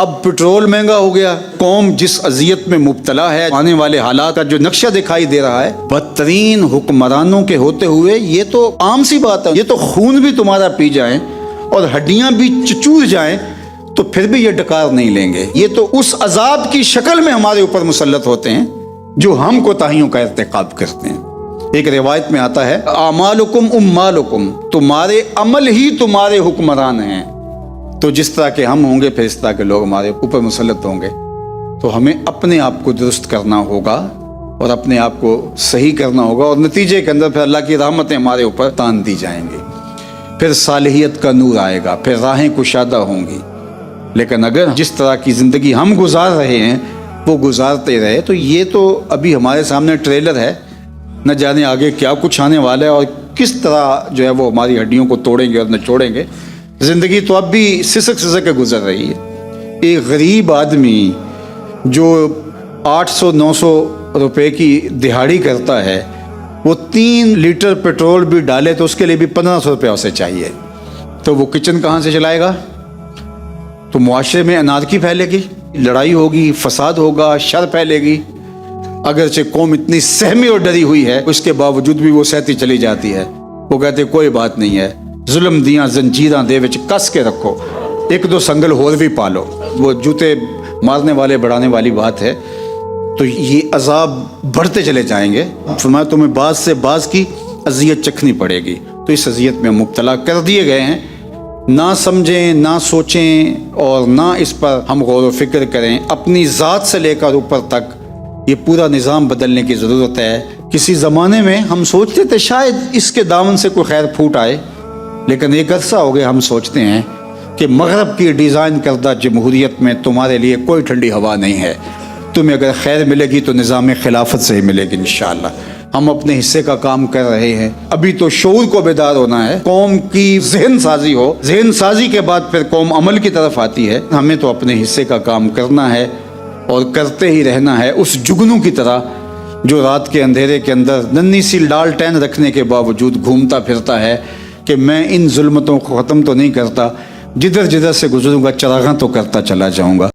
اب पेट्रोल महंगा हो गया, कौम जिस अजियत में मुब्तला है, आने वाले हालात का जो नक्शा दिखाई दे रहा है, बदतरीन हुक्मरानों के होते हुए ये तो आम सी बात है। ये तो खून भी तुम्हारा पी जाए और हड्डियां भी चूर जाएं तो फिर भी ये डकार नहीं लेंगे। ये तो उस अजाब की शक्ल में हमारे ऊपर मुसल्लत होते हैं जो हम कोताहियों का इर्तिकाब करते हैं। एक रिवायत में आता है, आमालुकुम उम्मालुकुम, तुम्हारे अमल ही तुम्हारे हुक्मरान हैं। तो जिस तरह के हम होंगे फिर इस तरह के लोग हमारे ऊपर मुसल्लत होंगे। तो हमें अपने आप को दुरुस्त करना होगा और अपने आप को सही करना होगा, और नतीजे के अंदर फिर अल्लाह की रहमतें हमारे ऊपर तान दी जाएंगी, फिर सालिहियत का नूर आएगा, फिर राहें कुशादा होंगी। लेकिन अगर जिस तरह की ज़िंदगी हम गुजार रहे हैं वो गुजारते रहे तो ये तो अभी हमारे सामने ट्रेलर है, न जाने आगे क्या कुछ आने वाला है और किस तरह जो है वो हमारी हड्डियों को तोड़ेंगे और निचोड़ेंगे। ज़िंदगी तो अब भी सिसक सिसक के गुजर रही है। एक गरीब आदमी जो 800-900 रुपए की दिहाड़ी करता है, वो 3 लीटर पेट्रोल भी डाले तो उसके लिए भी 1500 रुपया उसे चाहिए। तो वो किचन कहाँ से चलाएगा? तो मुआशरे में अनारकी फैलेगी, लड़ाई होगी, फसाद होगा, शर फैलेगी। अगरचे कौम इतनी सहमी और डरी हुई है उसके बावजूद भी वो सहती चली जाती है। वो कहते कोई बात नहीं है, जुल्म दियाँ जंजीरां दे विच कस के रखो, एक दो संगल होर भी पालो। वो जूते मारने वाले बढ़ाने वाली बात है। तो ये अजाब बढ़ते चले जाएंगे। फरमाया तुम्हें बाज से बाज की अजियत चखनी पड़ेगी। तो इस अजियत में मुब्तला कर दिए गए हैं। ना समझें, ना सोचें और ना इस पर हम गौर व फिक्र करें। अपनी ज़ात से लेकर ऊपर तक ये पूरा निज़ाम बदलने की ज़रूरत है। किसी ज़माने में हम सोचते थे शायद इसके दामन से कोई खैर फूट आए, लेकिन एक अरसा हो गया हम सोचते हैं कि मगरब की डिज़ाइन करदा जमहूरियत में तुम्हारे लिए कोई ठंडी हवा नहीं है। तुम्हें अगर खैर मिलेगी तो निज़ाम खिलाफत से ही मिलेगी इंशाअल्लाह। हम अपने हिस्से का काम कर रहे हैं। अभी तो शऊर को बेदार होना है, कौम की जहन साजी हो, जहन साजी के बाद फिर कौम अमल की तरफ आती है। हमें तो अपने हिस्से का काम करना है और करते ही रहना है, उस जुगनू की तरह जो रात के अंधेरे के अंदर नन्ही सी लालटेन रखने के बावजूद घूमता फिरता है कि मैं इन जुल्मतों को ख़त्म तो नहीं करता, जिधर जिधर से गुजरूंगा चरागां तो करता चला जाऊंगा।